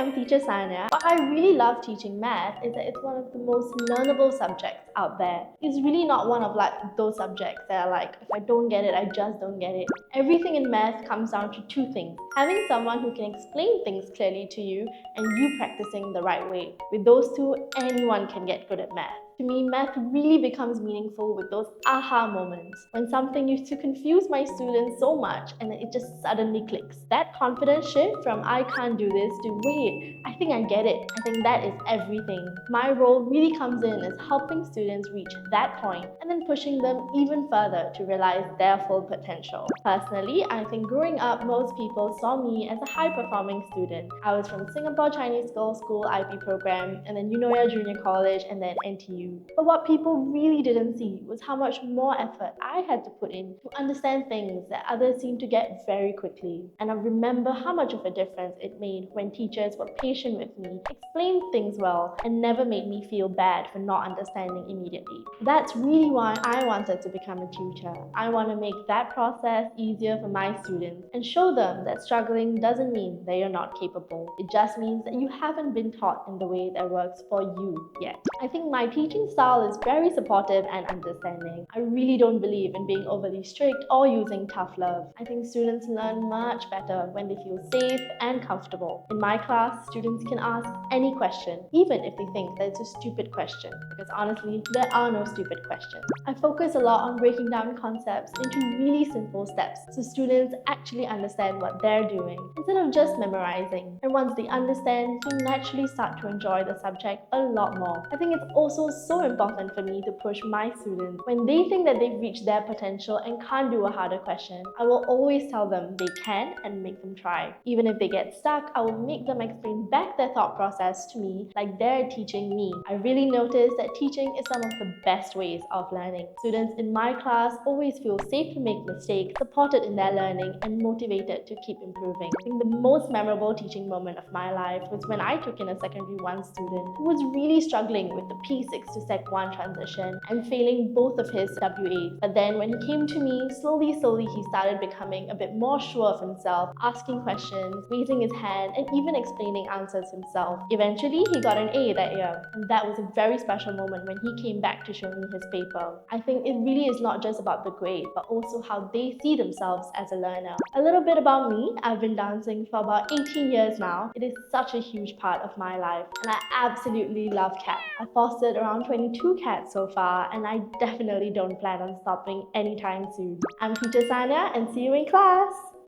I'm Teacher Sania. What I really love teaching math is that it's one of the most learnable subjects out there. It's really not one of those subjects that are like, if I don't get it, I just don't get it. Everything in math comes down to two things. Having someone who can explain things clearly to you and you practicing the right way. With those two, anyone can get good at math. To me, math really becomes meaningful with those aha moments, when something used to confuse my students so much and then it just suddenly clicks. That confidence shift from I can't do this to wait, I think I get it. I think that is everything. My role really comes in as helping students reach that point and then pushing them even further to realize their full potential. Personally, I think growing up, most people saw me as a high-performing student. I was from Singapore Chinese Girls School IB program, and then Eunoia Junior College, and then NTU. But what people really didn't see was how much more effort I had to put in to understand things that others seemed to get very quickly. And I remember how much of a difference it made when teachers were patient with me, explained things well, and never made me feel bad for not understanding immediately. That's really why I wanted to become a tutor. I want to make that process easier for my students and show them that struggling doesn't mean that you're not capable. It just means that you haven't been taught in the way that works for you yet. I think my teaching style is very supportive and understanding. I really don't believe in being overly strict or using tough love. I think students learn much better when they feel safe and comfortable. In my class, students can ask any question, even if they think that it's a stupid question, because honestly, there are no stupid questions. I focus a lot on breaking down concepts into really simple steps so students actually understand what they're doing instead of just memorizing. And once they understand, they naturally start to enjoy the subject a lot more. I think it's also so important for me to push my students. When they think that they've reached their potential and can't do a harder question, I will always tell them they can and make them try. Even if they get stuck, I will make them explain back their thought process to me like they're teaching me. I really noticed that teaching is some of the best ways of learning. Students in my class always feel safe to make mistakes, supported in their learning, and motivated to keep improving. I think the most memorable teaching moment of my life was when I took in a Secondary 1 student who was really struggling with the P6 to Sec 1 transition and failing both of his WAs. But then when he came to me, slowly he started becoming a bit more sure of himself, asking questions, raising his hand, and even explaining answers himself. Eventually, he got an A that year, and that was a very special moment when he came back to show me his paper. I think it really is not just about the grade, but also how they see themselves as a learner. A little bit about me, I've been dancing for about 18 years now. It is such a huge part of my life, and I absolutely love cats. I've fostered around 22 cats so far, and I definitely don't plan on stopping anytime soon. I'm Teacher Sania, and see you in class!